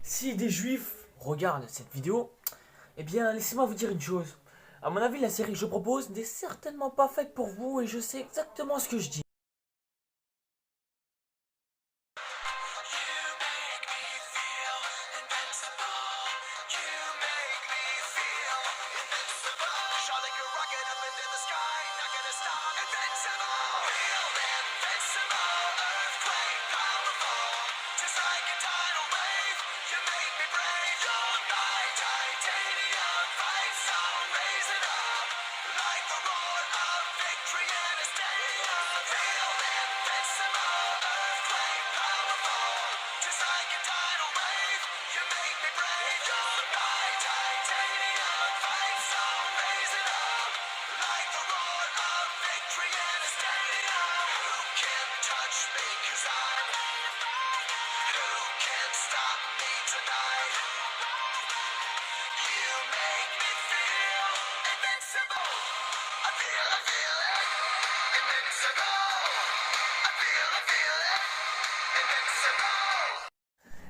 Si des juifs regardent cette vidéo, eh bien laissez-moi vous dire une chose. À mon avis, la série que je propose n'est certainement pas faite pour vous et je sais exactement ce que je dis.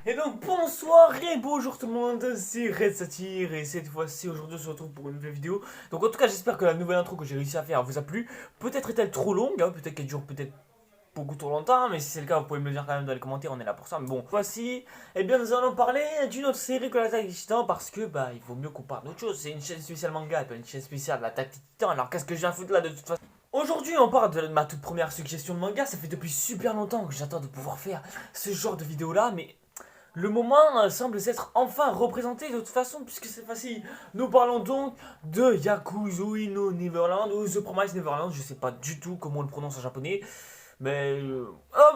Et donc bonsoir et bonjour tout le monde, c'est Red Satyr et cette fois-ci aujourd'hui on se retrouve pour une nouvelle vidéo. Donc en tout cas j'espère que la nouvelle intro que j'ai réussi à faire vous a plu. Peut-être est-elle trop longue, hein, peut-être qu'elle dure peut-être beaucoup trop longtemps, mais si c'est le cas vous pouvez me le dire quand même dans les commentaires, on est là pour ça. Mais bon, voici, eh bien nous allons parler d'une autre série que l'Attaque des Titans parce que bah il vaut mieux qu'on parle d'autre chose. C'est une chaîne spéciale manga et pas une chaîne spéciale l'Attaque des Titans, alors qu'est-ce que j'ai à foutre là de toute façon. Aujourd'hui on parle de ma toute première suggestion de manga, ça fait depuis super longtemps que j'attends de pouvoir faire ce genre de vidéo là, mais... Le moment semble s'être enfin représenté de toute façon, puisque cette fois-ci, nous parlons donc de Yakuzui no Neverland, ou The Promised Neverland, je sais pas du tout comment on le prononce en japonais, mais...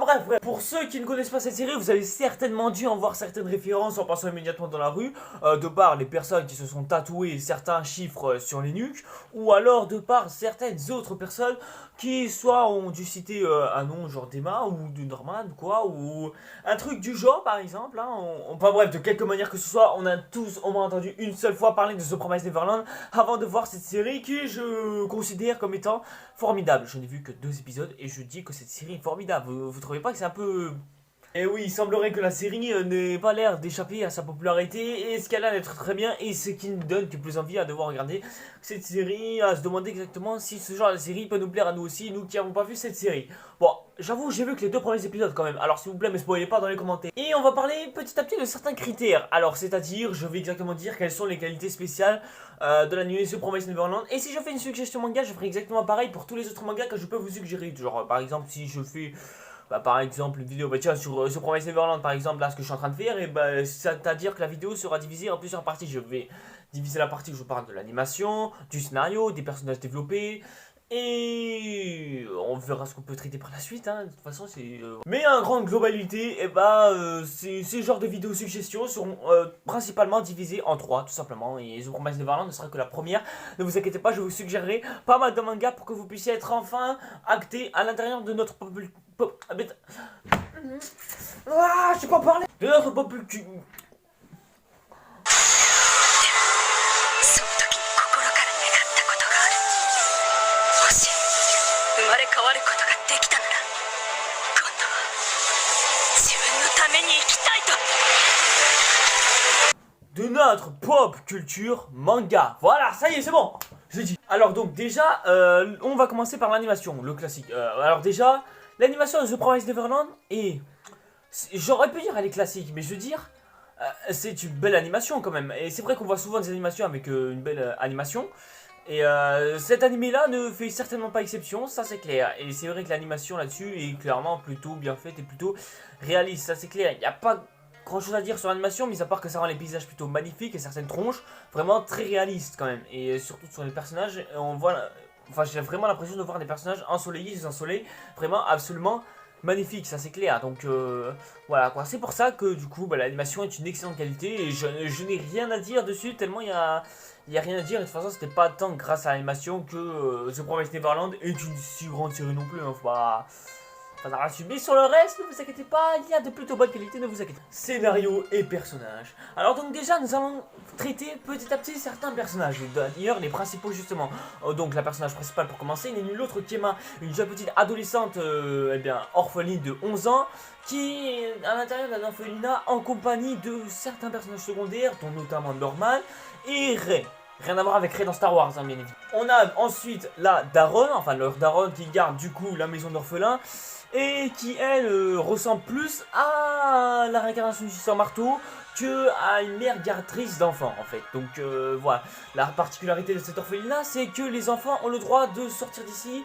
bref, pour ceux qui ne connaissent pas cette série, vous avez certainement dû en voir certaines références en passant immédiatement dans la rue, de par les personnes qui se sont tatouées certains chiffres sur les nuques, ou alors de par certaines autres personnes qui soit ont dû citer un nom genre d'Emma ou de Norman quoi, ou un truc du genre par exemple, hein, enfin bref, de quelque manière que ce soit, on a tous au moins entendu une seule fois parler de The Promised Neverland avant de voir cette série que je considère comme étant formidable. Je n'ai vu que 2 épisodes et je dis que cette série est formidable. Vous trouvez pas que c'est un peu... Et oui, il semblerait que la série n'ait pas l'air d'échapper à sa popularité et ce qu'elle a d'être très bien et ce qui nous donne que plus envie à devoir regarder cette série, à se demander exactement si ce genre de série peut nous plaire à nous aussi, nous qui n'avons pas vu cette série. Bon, j'avoue, j'ai vu que les 2 premiers épisodes quand même, alors s'il vous plaît, ne spoilez pas dans les commentaires. Et on va parler petit à petit de certains critères. Alors, c'est-à-dire, je vais exactement dire quelles sont les qualités spéciales de l'anime The Promised Neverland. Et si je fais une suggestion manga, je ferai exactement pareil pour tous les autres mangas que je peux vous suggérer. Genre, par exemple, si je fais... Bah, par exemple, une vidéo, bah tiens, sur Promised Neverland, par exemple, là, ce que je suis en train de faire, et bah, c'est-à-dire que la vidéo sera divisée en plusieurs parties. Je vais diviser la partie où je parle de l'animation, du scénario, des personnages développés, et on verra ce qu'on peut traiter par la suite, hein. De toute façon, c'est... Mais en grande globalité, et bah, ces genres de vidéos suggestions seront principalement divisées en 3, tout simplement, et The Promised Neverland ne sera que la première. Ne vous inquiétez pas, je vous suggérerai pas mal de mangas pour que vous puissiez être enfin acté à l'intérieur de notre ah, je sais pas parler. De notre population. De notre pop culture manga. Voilà, ça y est, c'est bon. J'ai dit. Alors donc déjà, on va commencer par l'animation, le classique. Alors déjà, l'animation de The Promised Neverland est... J'aurais pu dire elle est classique, mais je veux dire, c'est une belle animation quand même. Et c'est vrai qu'on voit souvent des animations avec une belle animation. Et cet animé-là ne fait certainement pas exception, ça c'est clair. Et c'est vrai que l'animation là-dessus est clairement plutôt bien faite et plutôt réaliste, ça c'est clair. Il n'y a pas grand-chose à dire sur l'animation, mis à part que ça rend les paysages plutôt magnifiques et certaines tronches vraiment très réalistes quand même. Et surtout sur les personnages, on voit... Enfin, j'ai vraiment l'impression de voir des personnages ensoleillés, désensoleillés, vraiment absolument magnifiques, ça c'est clair. Donc voilà quoi, c'est pour ça que du coup bah, l'animation est une excellente qualité et je n'ai rien à dire dessus tellement il y a rien à dire. Et de toute façon, c'était pas tant grâce à l'animation que The Promised Neverland est une si grande série non plus. Hein, Enfin, à assumer. Sur le reste, ne vous inquiétez pas, il y a de plutôt bonne qualité, ne vous inquiétez pas. Scénario et personnages. Alors donc déjà, nous allons traiter petit à petit certains personnages. D'ailleurs, les principaux justement. Donc la personnage principale pour commencer n'est nulle autre qu'Emma, une jeune petite adolescente, eh bien, orpheline de 11 ans, qui est à l'intérieur d'un orphelinat en compagnie de certains personnages secondaires, dont notamment Norman et Ray. Rien à voir avec Ray dans Star Wars, hein, bien évidemment. On a ensuite la daronne, enfin leur daronne qui garde du coup la maison d'orphelin et qui elle ressemble plus à la réincarnation du Sœur Marteau que à une mère gartrice d'enfants en fait. Donc voilà, la particularité de cet orphelinat c'est que les enfants ont le droit de sortir d'ici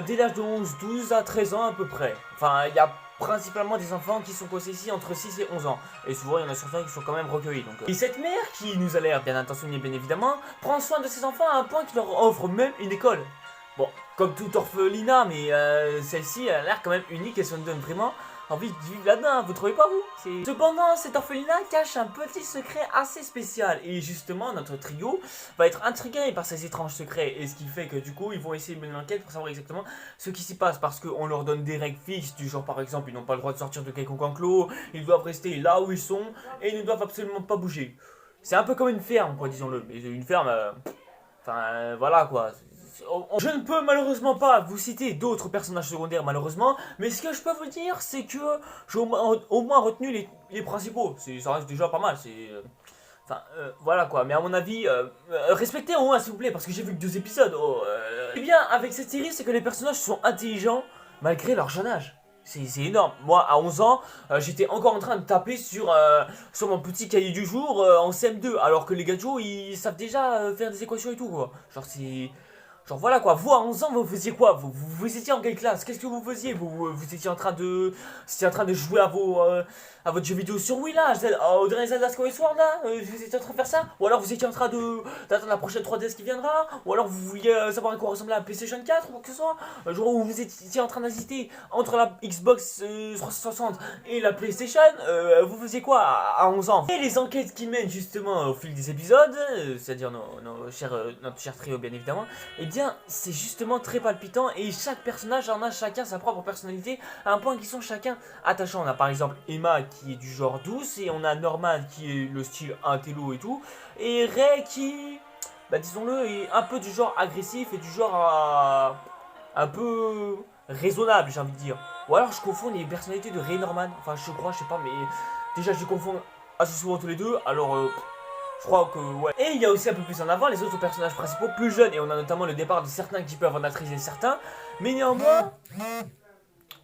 dès l'âge de 11, 12 à 13 ans à peu près. Enfin il y a principalement des enfants qui sont possédés ici entre 6 et 11 ans. Et souvent, il y en a certains qui sont quand même recueillis. Donc, Et cette mère, qui nous a l'air bien intentionnée, bien évidemment, prend soin de ses enfants à un point qu'il leur offre même une école. Bon, comme tout orphelinat, mais celle-ci a l'air quand même unique et ça nous donne vraiment envie de vivre là-dedans, vous trouvez pas vous? Cependant, cet orphelinat cache un petit secret assez spécial et justement notre trio va être intrigué par ces étranges secrets et ce qui fait que du coup ils vont essayer de mener l'enquête pour savoir exactement ce qui s'y passe parce qu'on leur donne des règles fixes du genre par exemple ils n'ont pas le droit de sortir de quelconque enclos, ils doivent rester là où ils sont et ils ne doivent absolument pas bouger. C'est un peu comme une ferme quoi disons-le, mais une ferme, voilà quoi. Je ne peux malheureusement pas vous citer d'autres personnages secondaires malheureusement, mais ce que je peux vous dire c'est que j'ai au moins retenu les principaux, ça reste déjà pas mal, voilà quoi, mais à mon avis, respectez au moins s'il vous plaît, parce que j'ai vu que 2 épisodes. Eh bien, avec cette série, c'est que les personnages sont intelligents malgré leur jeune âge. C'est énorme. Moi, à 11 ans, j'étais encore en train de taper sur mon petit cahier du jour en CM2, alors que les gadgets, ils savent déjà faire des équations et tout quoi. Genre, c'est... Genre voilà quoi, vous à 11 ans vous faisiez quoi, vous étiez en quelle classe? Qu'est-ce que vous faisiez? Vous étiez en train de jouer à votre jeu vidéo sur Wii là, au dernier Zelda Skyward Sword là, vous étiez en train de faire ça? Ou alors vous étiez en train d'attendre la prochaine 3DS qui viendra? Ou alors vous vouliez savoir à quoi ressemblait la PlayStation 4 ou quoi que ce soit? Genre où vous étiez en train d'hésiter entre la Xbox 360 et la PlayStation, vous faisiez quoi à 11 ans? Et les enquêtes qui mènent justement au fil des épisodes, c'est-à-dire notre cher trio bien évidemment, et bien c'est justement très palpitant et chaque personnage en a chacun sa propre personnalité à un point qu'ils sont chacun attachants. On a par exemple Emma qui est du genre douce et on a Norman qui est le style intello et tout et Ray qui, bah disons-le, est un peu du genre agressif et du genre un peu raisonnable j'ai envie de dire. Ou alors je confonds les personnalités de Ray et Norman, enfin je crois, je sais pas mais déjà je les confonds assez souvent tous les deux alors... je crois que ouais. Et il y a aussi un peu plus en avant les autres personnages principaux plus jeunes. Et on a notamment le départ de certains qui peuvent en attriser certains. Mais néanmoins...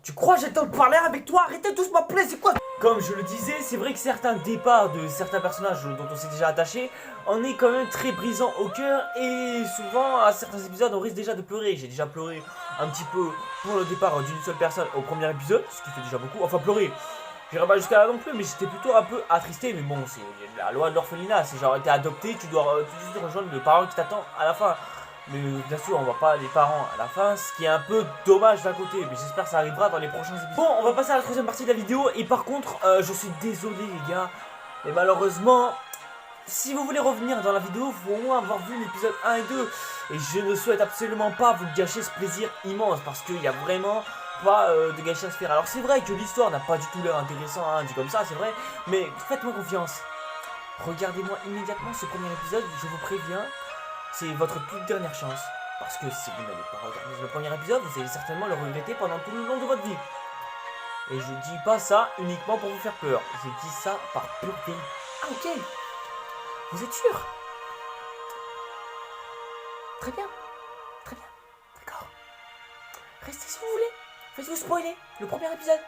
Tu crois j'ai le temps de parler avec toi? Arrêtez tous m'appeler, c'est quoi? Comme je le disais, c'est vrai que certains départs de certains personnages dont on s'est déjà attaché en est quand même très brisant au cœur. Et souvent, à certains épisodes, on risque déjà de pleurer. J'ai déjà pleuré un petit peu pour le départ d'une seule personne au premier épisode, ce qui fait déjà beaucoup. Enfin, pleurer. J'irai pas jusqu'à là non plus, mais j'étais plutôt un peu attristé. Mais bon, c'est la loi de l'orphelinat. C'est genre, t'es adopté, tu dois tout de suite rejoindre le parent qui t'attend à la fin. Mais bien sûr, on voit pas les parents à la fin, ce qui est un peu dommage d'un côté. Mais j'espère que ça arrivera dans les prochains épisodes. Bon, on va passer à la troisième partie de la vidéo. Et par contre, je suis désolé, les gars. Mais malheureusement, si vous voulez revenir dans la vidéo, il faut au moins avoir vu l'épisode 1 et 2. Et je ne souhaite absolument pas vous gâcher ce plaisir immense. Parce qu'il y a vraiment... pas de gâchis à se faire. Alors c'est vrai que l'histoire n'a pas du tout l'air intéressant, hein, dit comme ça, c'est vrai, mais faites-moi confiance. Regardez-moi immédiatement ce premier épisode, je vous préviens, c'est votre toute dernière chance. Parce que si vous n'avez pas regardé le premier épisode, vous allez certainement le regretter pendant tout le long de votre vie. Et je dis pas ça uniquement pour vous faire peur, je dis ça par pure vérité. Ah ok, vous êtes sûr? Très bien, d'accord. Restez si vous voulez. Faites-vous spoiler le premier épisode.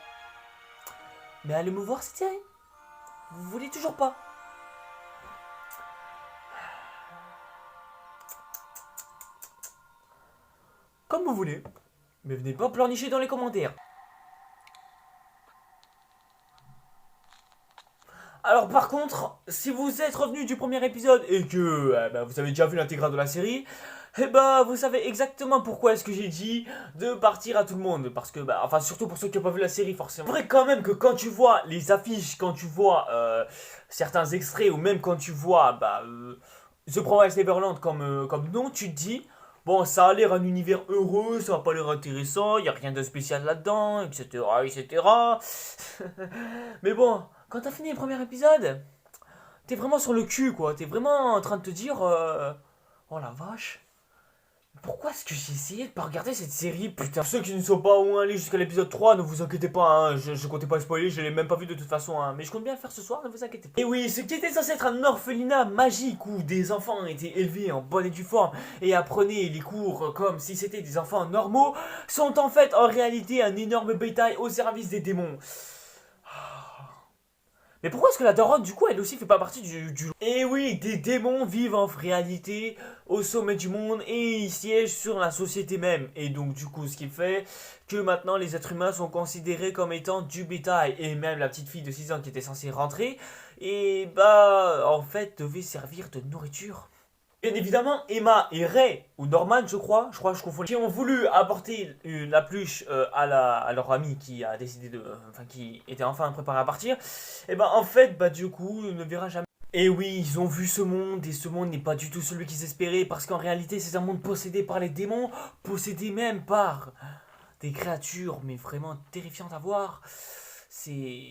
Mais allez me voir cette série. Vous voulez toujours pas? Comme vous voulez. Mais venez pas pleurnicher dans les commentaires. Alors par contre, si vous êtes revenu du premier épisode et que vous avez déjà vu l'intégrale de la série, eh ben vous savez exactement pourquoi est-ce que j'ai dit de partir à tout le monde. Parce que, enfin surtout pour ceux qui n'ont pas vu la série forcément. C'est vrai quand même que quand tu vois les affiches, quand tu vois certains extraits ou même quand tu vois The Promised Neverland comme nom, tu te dis... Bon, ça a l'air un univers heureux, ça a pas l'air intéressant, y a rien de spécial là-dedans, etc., etc. Mais bon, quand t'as fini le premier épisode, t'es vraiment sur le cul, quoi. T'es vraiment en train de te dire, oh la vache. Pourquoi est-ce que j'ai essayé de pas regarder cette série, putain? Pour ceux qui ne sont pas au moins allés jusqu'à l'épisode 3, ne vous inquiétez pas, hein, je comptais pas spoiler, je l'ai même pas vu de toute façon, hein, mais je compte bien le faire ce soir, ne vous inquiétez pas. Et oui, ce qui était censé être un orphelinat magique où des enfants étaient élevés en bonne et due forme et apprenaient les cours comme si c'était des enfants normaux, sont en fait en réalité un énorme bétail au service des démons. Mais pourquoi est-ce que la daronne, du coup, elle aussi fait pas partie du... Eh oui, des démons vivent en réalité au sommet du monde et ils siègent sur la société même. Et donc, du coup, ce qui fait que maintenant, les êtres humains sont considérés comme étant du bétail. Et même la petite fille de 6 ans qui était censée rentrer, et bah, en fait, devait servir de nourriture. Bien évidemment, Emma et Ray, ou Norman je crois je confonds, qui ont voulu apporter la pluche à leur ami qui a décidé de... enfin, qui était enfin préparé à partir, et ben en fait, bah du coup, ne verra jamais. Et oui, ils ont vu ce monde, et ce monde n'est pas du tout celui qu'ils espéraient, parce qu'en réalité, c'est un monde possédé par les démons, possédé même par des créatures, mais vraiment terrifiantes à voir. C'est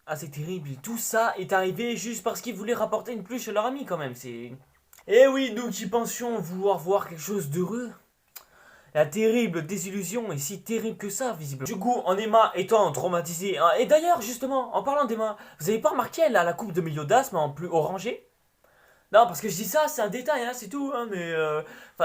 assez terrible. Tout ça est arrivé juste parce qu'ils voulaient rapporter une pluche à leur ami quand même, c'est... Eh oui, nous qui pensions vouloir voir quelque chose d'heureux, la terrible désillusion est si terrible que ça, visiblement. Du coup, en Emma étant traumatisée, hein, et d'ailleurs, justement, en parlant d'Emma, vous avez pas remarqué, elle a la coupe de Méliodasme en plus orangé? Non, parce que je dis ça, c'est un détail, hein, c'est tout, hein, mais...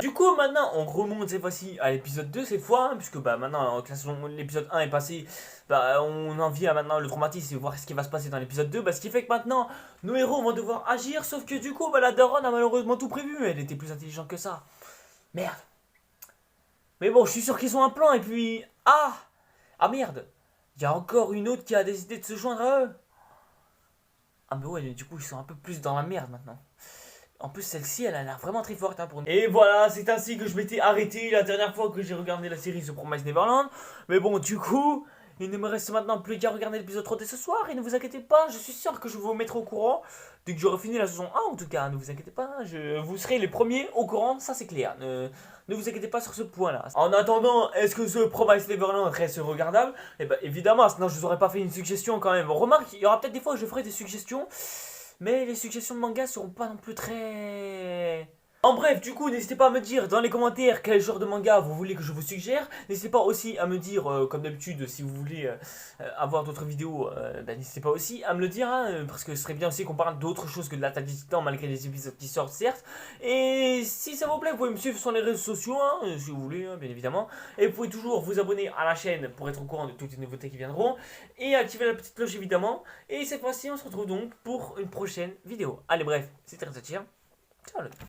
Du coup, maintenant, on remonte cette fois-ci à l'épisode 2, cette fois, hein, puisque bah, maintenant, l'épisode 1 est passé, bah, on en vient à maintenant le traumatisme et voir ce qui va se passer dans l'épisode 2, bah, ce qui fait que maintenant, nos héros vont devoir agir, sauf que du coup, bah, la daronne a malheureusement tout prévu, elle était plus intelligente que ça. Merde. Mais bon, je suis sûr qu'ils ont un plan, et puis... Ah! Ah merde! Il y a encore une autre qui a décidé de se joindre à eux. Ah mais ouais, du coup, ils sont un peu plus dans la merde maintenant. En plus, celle-ci, elle a l'air vraiment très forte, hein, pour nous. Et voilà, c'est ainsi que je m'étais arrêté la dernière fois que j'ai regardé la série The Promised Neverland. Mais bon, du coup, il ne me reste maintenant plus qu'à regarder l'épisode 3 dès ce soir. Et ne vous inquiétez pas, je suis sûr que je vous mettrai au courant. Dès que j'aurai fini la saison 1, en tout cas, ne vous inquiétez pas, vous serez les premiers au courant, ça c'est clair. Ne vous inquiétez pas sur ce point-là. En attendant, est-ce que ce Promised Neverland reste regardable? Eh ben évidemment, sinon je vous aurais pas fait une suggestion quand même. Remarque, il y aura peut-être des fois où je ferai des suggestions. Mais les suggestions de manga seront pas non plus très... En bref, du coup, n'hésitez pas à me dire dans les commentaires quel genre de manga vous voulez que je vous suggère. N'hésitez pas aussi à me dire, comme d'habitude, si vous voulez avoir d'autres vidéos, bah, n'hésitez pas aussi à me le dire, hein, parce que ce serait bien aussi qu'on parle d'autre chose que de l'Attaque des Titans, malgré les épisodes qui sortent, certes. Et si ça vous plaît, vous pouvez me suivre sur les réseaux sociaux, hein, si vous voulez, hein, bien évidemment. Et vous pouvez toujours vous abonner à la chaîne pour être au courant de toutes les nouveautés qui viendront. Et activer la petite cloche, évidemment. Et cette fois-ci, on se retrouve donc pour une prochaine vidéo. Allez, bref, c'était Retouchir. Ciao.